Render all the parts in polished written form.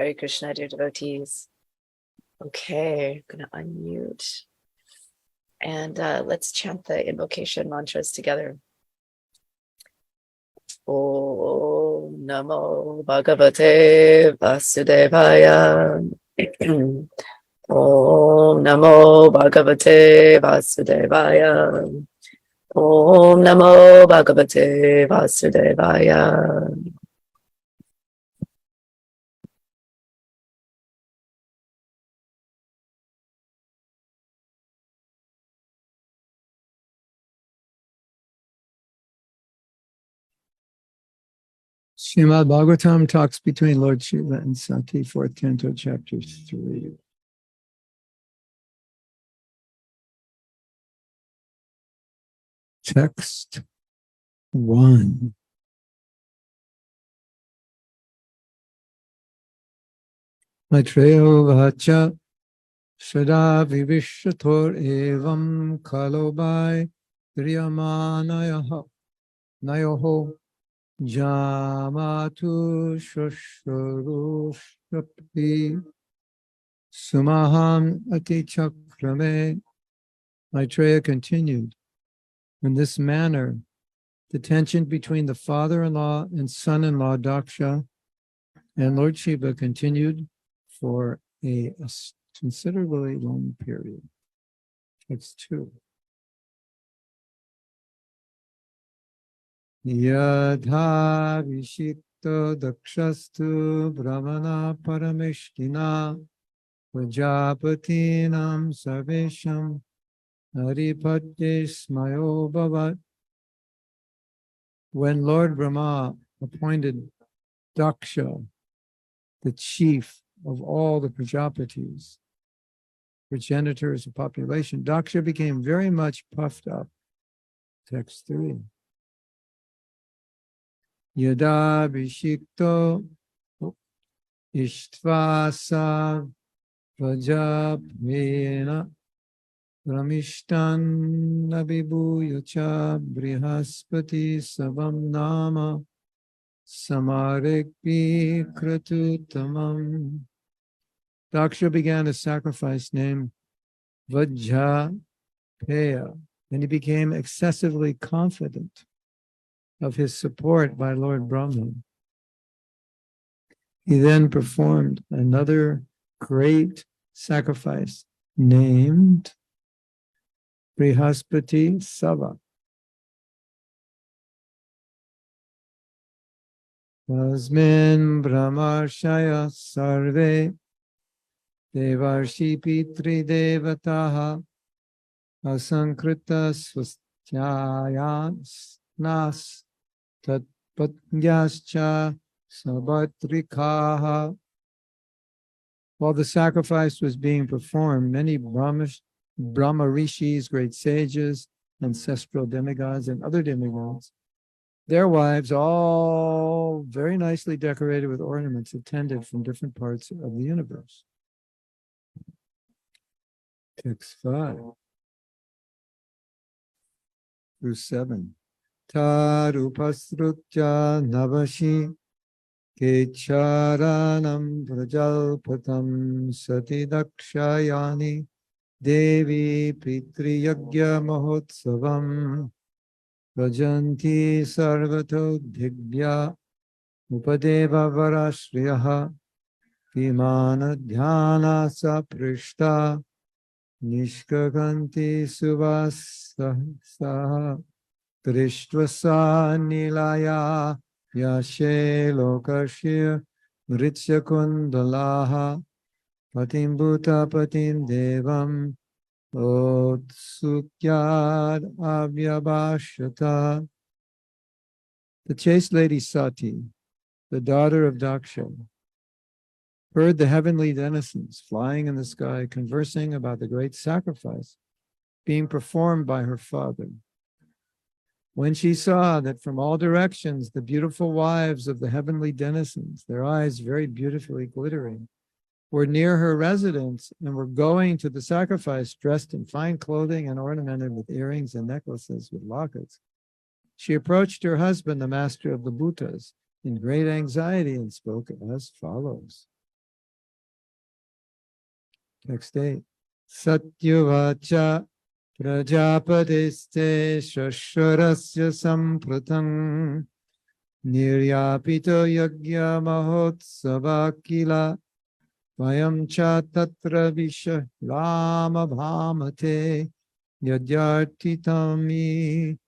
Hare Krishna, dear devotees. Okay, I'm going to unmute. And let's chant the invocation mantras together. Om Namo Bhagavate Vasudevaya. Om Namo Bhagavate Vasudevaya. Om Namo Bhagavate Vasudevaya. Srimad Bhagavatam talks between Lord Siva and Sati, 4th Canto, Chapter 3. Text 1. Maitreyo vacha shada vivishyator evam kalobai driyamanayaha nayoho jamatu shushurushyapi sumaham atichakrame. Maitreya continued, in this manner, the tension between the father-in-law and son-in-law Daksha and Lord Shiva continued for a considerably long period. Text 2. Yadha vishikto dakshastu brahmana parameshkina prajapatinam sarvesham haripatye smayo bhavat. When Lord Brahma appointed Daksha, the chief of all the Prajapatis, progenitors of population, Daksha became very much puffed up. Text 3. Yada Vishikto Ishtvasa Prajapena Ramishtan Nabibhuyacha Brihaspati Savam Nama Samarikpi Kratutamam. Daksha began a sacrifice named Vajjapeya, and he became excessively confident of his support by Lord Brahma. He then performed another great sacrifice named Brihaspati Sava. Tasmin Brahmarshaya Sarve Devarshi Pitri Devataha Asankrita Swasthyayas Nas Tatpatyascha Sabatrikaha. While the sacrifice was being performed, many Brahma rishis, great sages, ancestral demigods, and other demigods, their wives, all very nicely decorated with ornaments, attended from different parts of the universe. Text 5 through 7. Tarupasrutya navashi kecharanam prajalpatam sati dakshayani devi pitri yagya mahotsavam prajanti sarvato dhigbya upadeva varashriyaha vimana dhyana saprishta nishkakanti suvasa Trishtvasa nilaya yashe lokashya mritsya kundalaha patim bhuta patim devam otsukyad avyabhashata. The chaste lady Sati, the daughter of Daksha, heard the heavenly denizens flying in the sky conversing about the great sacrifice being performed by her father. When she saw that from all directions the beautiful wives of the heavenly denizens, their eyes very beautifully glittering, were near her residence and were going to the sacrifice dressed in fine clothing and ornamented with earrings and necklaces with lockets, she approached her husband, the master of the Bhutas, in great anxiety and spoke as follows. Text 8. Satyavacha prajapatiste shashwarasya sampratang niryapito yagya mahotsava kila vayam cha tatra visha rama bhamate yadyartitami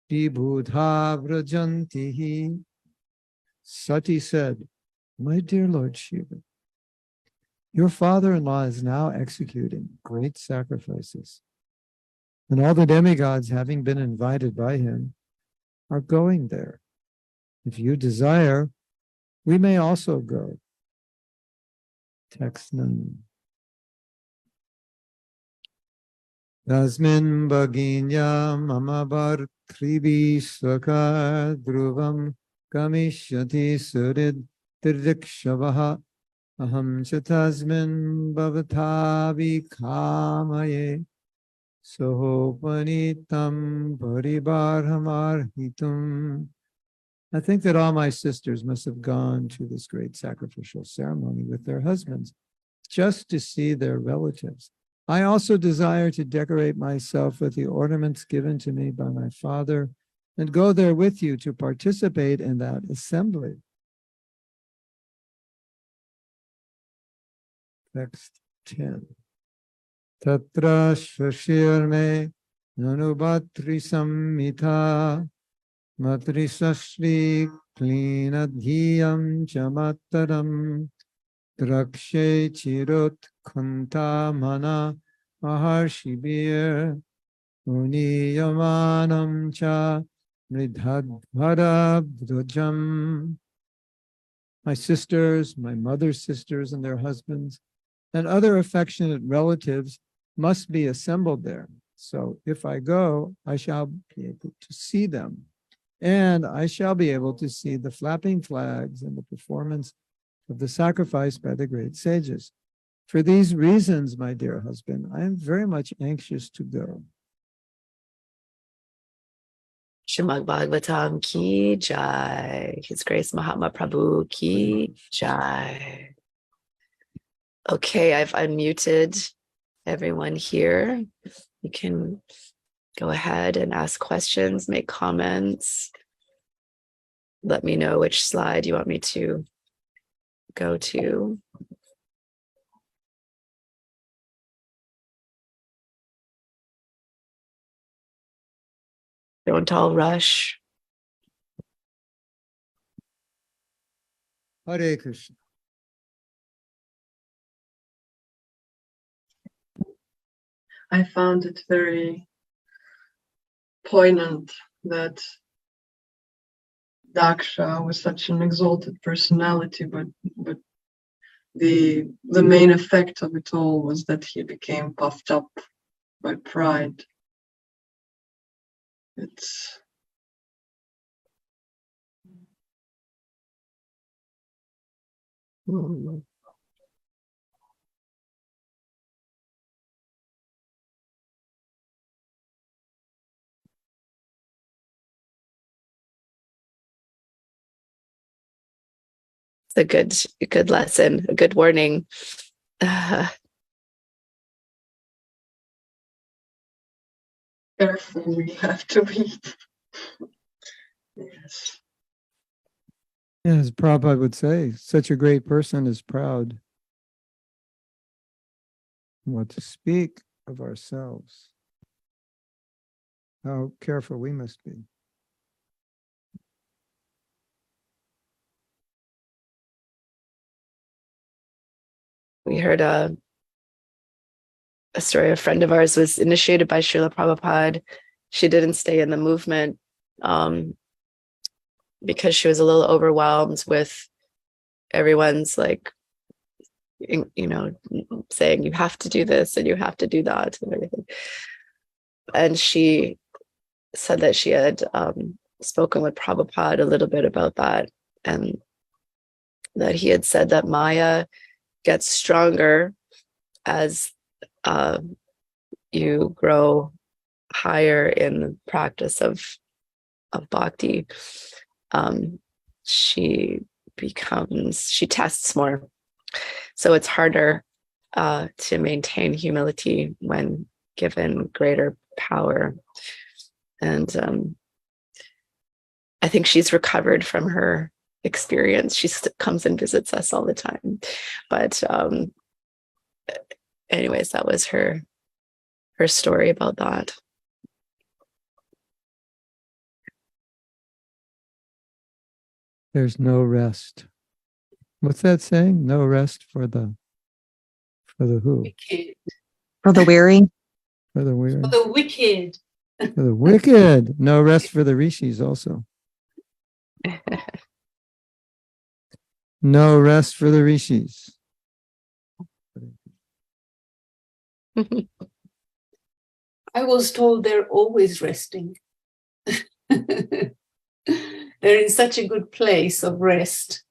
vibhudha vrajantihi. Sati said, "My dear Lord Shiva, your father-in-law is now executing great sacrifices, and all the demigods, having been invited by him, are going there. If you desire, we may also go." Text 9. Tasmin bhaginya mama bhartrivi svaka dhruvam kamishyati surid tirikshavaha aham chatasmin bhavatavi kamaye sohopanitam paribarhamarhitum. I think that all my sisters must have gone to this great sacrificial ceremony with their husbands just to see their relatives. I also desire to decorate myself with the ornaments given to me by my father and go there with you to participate in that assembly. Text 10. Tatra shashirme nanubatri samhita matri sashri klinadhiyam chamataram drakshe chirut khanta mana maharshibir uniyamanam cha mridhadvara brajam. My sisters, my mother's sisters and their husbands, and other affectionate relatives must be assembled there. So if I go, I shall be able to see them, and I shall be able to see the flapping flags and the performance of the sacrifice by the great sages. For these reasons, my dear husband, I am very much anxious to go. Srimad Bhagavatam ki jai. His Grace Mahatma Prabhu ki jai. Okay, I've unmuted everyone here. You can go ahead and ask questions, make comments. Let me know which slide you want me to go to. Don't all rush. Hare Krishna. I found it very poignant that Daksha was such an exalted personality, but the main effect of it all was that he became puffed up by pride. It's Mm. It's a good lesson, a good warning. careful we have to be. Yes. As Prabhupada would say, such a great person is proud. What to speak of ourselves, how careful we must be. We heard a story. A friend of ours was initiated by Srila Prabhupada. She didn't stay in the movement because she was a little overwhelmed with everyone's saying you have to do this and you have to do that and everything. And she said that she had spoken with Prabhupada a little bit about that, and that he had said that Maya gets stronger as you grow higher in the practice of bhakti. She tests more, so it's harder to maintain humility when given greater power. And I think she's recovered from her experience. She comes and visits us all the time. But anyways, that was her story about that. There's no rest. What's that saying? No rest for the who? Wicked. For the weary. For the weary. For the wicked. For the wicked. No rest for the rishis also. No rest for the rishis. I was told they're always resting. They're in such a good place of rest.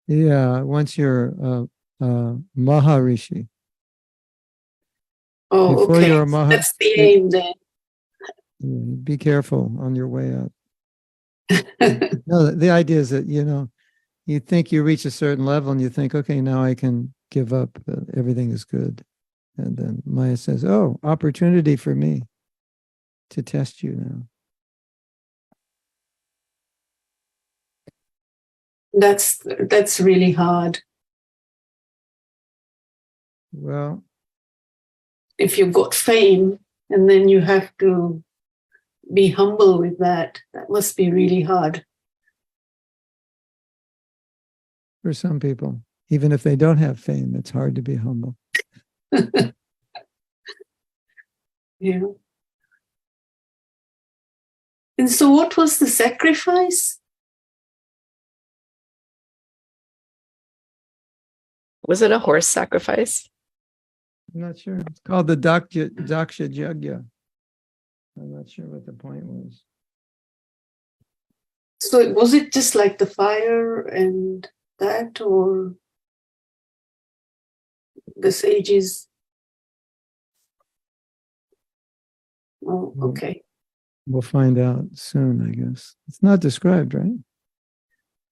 Yeah, once you're Maharishi. Oh, Before okay. you're a That's the aim then. Be careful on your way up. No, the idea is that, you think you reach a certain level and you think, okay, now I can give up. Everything is good. And then Maya says, oh, opportunity for me to test you now. That's really hard. Well, If you've got fame and then you have to be humble with that, that must be really hard. for some people, even if they don't have fame, it's hard to be humble. Yeah. And so what was the sacrifice? Was it a horse sacrifice? I'm not sure. It's called the Daksha Yajna. I'm not sure what the point was. So was it just like the fire and that, or the sages? Oh, okay. We'll find out soon, I guess. It's not described, right?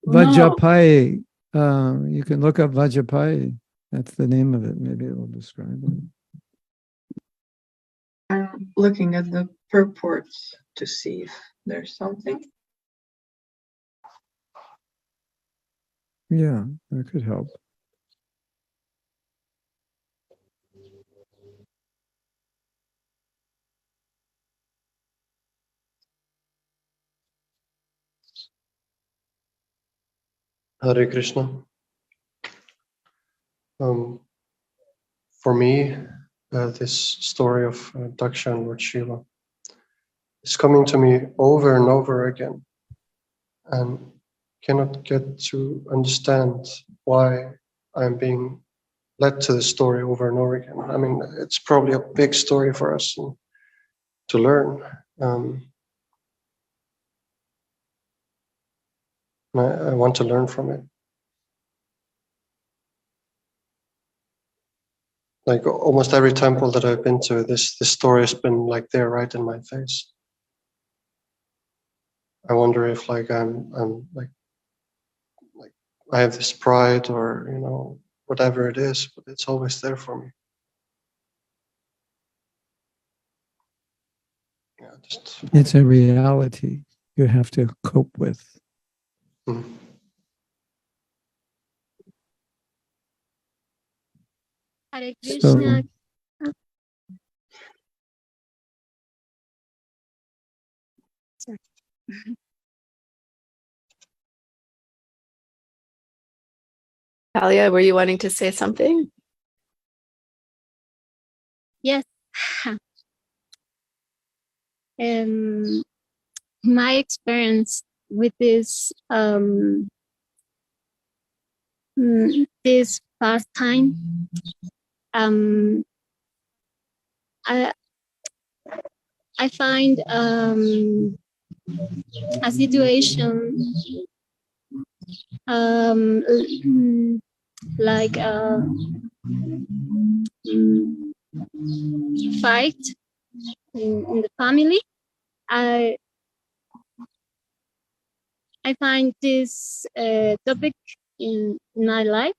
No. Vajrapaye. You can look up Vajrapaye. That's the name of it. Maybe it will describe it. I'm looking at the purports to see if there's something. Yeah, that could help. Hare Krishna. For me, this story of Daksha and Lord Shiva is coming to me over and over again, and cannot get to understand why I'm being led to this story over and over again. I mean, it's probably a big story for us to learn. I want to learn from it. Like almost every temple that I've been to, this story has been like there right in my face. I wonder if like I'm like I have this pride or whatever it is, but it's always there for me. Yeah, It's a reality you have to cope with. Mm. Hare Krishna. Sorry. Talia, were you wanting to say something? Yes. My experience with this this pastime, I find a situation like fight in the family. I find this topic in my life,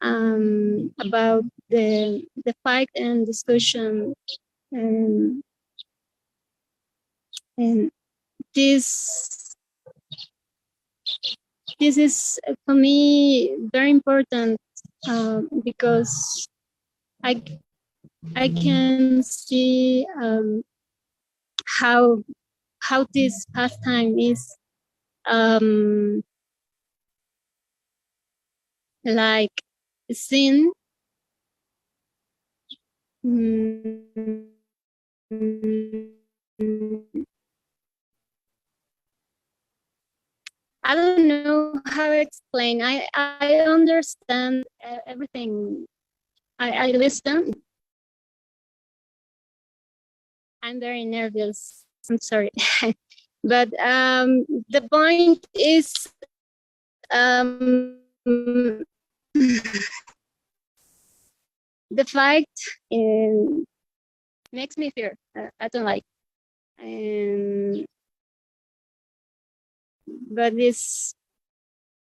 about the fight and discussion, and and this this is for me very important, because I I can see how this pastime is like seen. mm, I don't know how to explain. I understand everything. I listen. I'm very nervous. I'm sorry. But the point is, the fight makes me fear. I don't like. And but this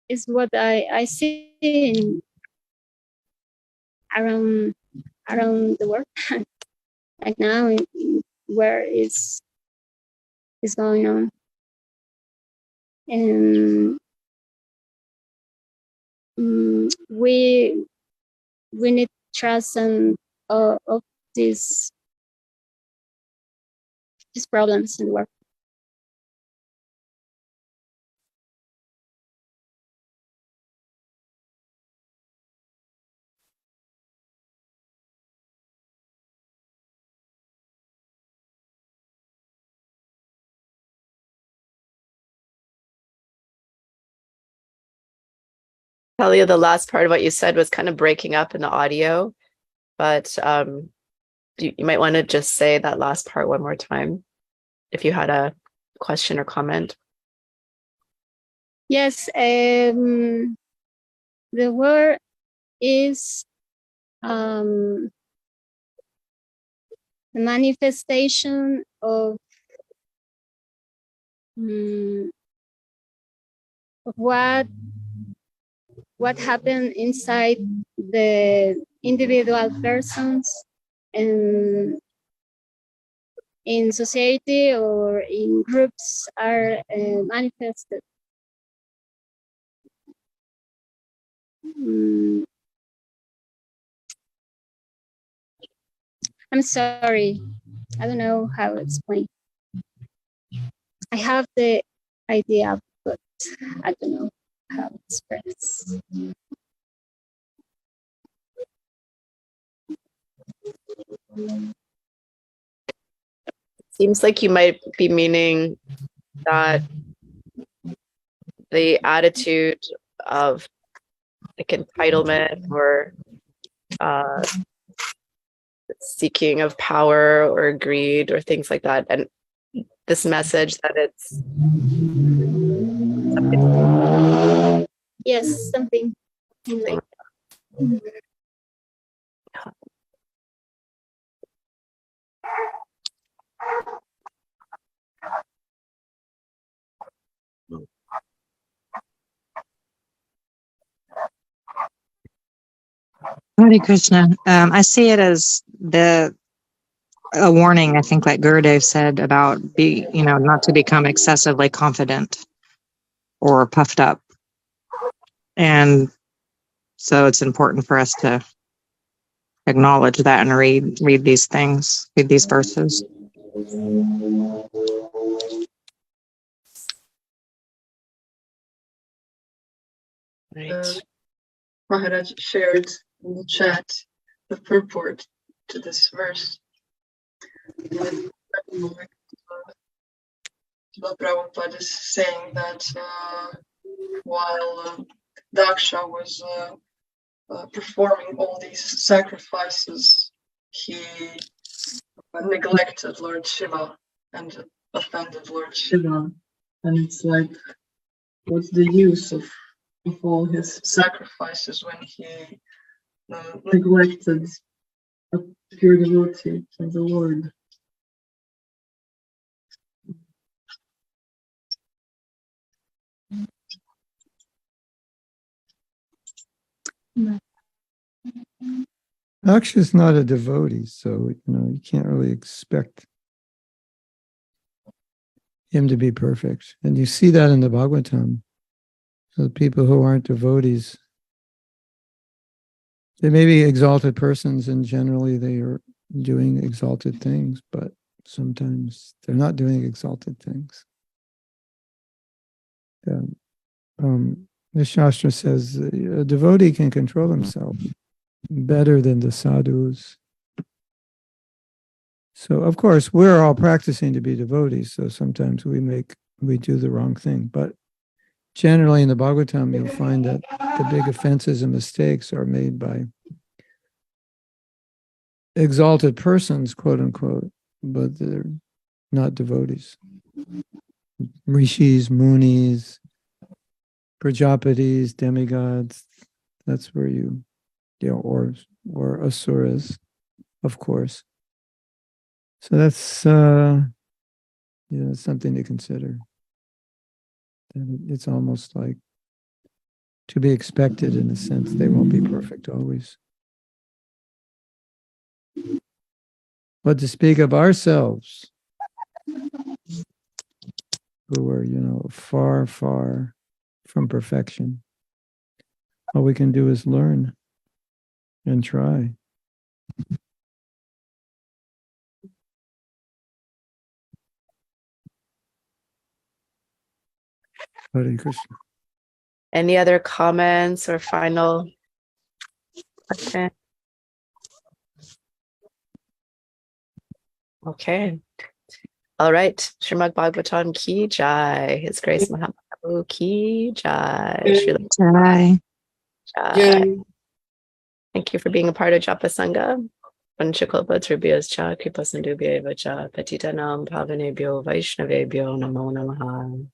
is what I see around the world right now, where is going on. And we need trust and of these problems in the world. Talia, the last part of what you said was kind of breaking up in the audio, but you might want to just say that last part one more time if you had a question or comment. Yes, the word is the manifestation of what happened inside the individual persons and in society or in groups are manifested. I'm sorry, I don't know how to explain. I have the idea, but I don't know how to express. Seems like you might be meaning that the attitude of like entitlement or seeking of power or greed or things like that, and this message that it's something. Yes, something like that. Hare Krishna. I see it as a warning. I think, like Gurudev said, about not to become excessively confident or puffed up, and so it's important for us to acknowledge that and read these things, read these verses. Right. Maharaj shared in the chat the purport to this verse. Srila Prabhupada is saying that while Daksha was performing all these sacrifices, he neglected Lord Shiva and offended Lord Shiva. And it's like, what's the use of all his sacrifices when he neglected a pure devotee of the Lord? Daksha is not a devotee, so you can't really expect him to be perfect. And you see that in the Bhagavatam. So the people who aren't devotees, they may be exalted persons, and generally they are doing exalted things, but sometimes they're not doing exalted things. The Shastra says a devotee can control himself better than the sadhus. So, of course, we're all practicing to be devotees, so sometimes we do the wrong thing. But generally in the Bhagavatam, you'll find that the big offenses and mistakes are made by exalted persons, quote unquote, but they're not devotees. Rishis, munis, prajapatis, demigods, that's where or asuras, of course. So that's something to consider. It's almost like to be expected in a sense. They won't be perfect always. But to speak of ourselves, who are, far, far from perfection, all we can do is learn and try. Hare Krishna. Any other comments or final question? Okay. All right. Srimad Bhagavatam ki jai. His Grace Mahatma Prabhu ki jai. Srila Jai. jai. Thank you for being a part of Japa Sanga. Vanchakalpa Tribhyas cha Kripa Sindhubhya eva cha Patitanam Pavanebhyo Vaishnavebhyo Namo Namaha.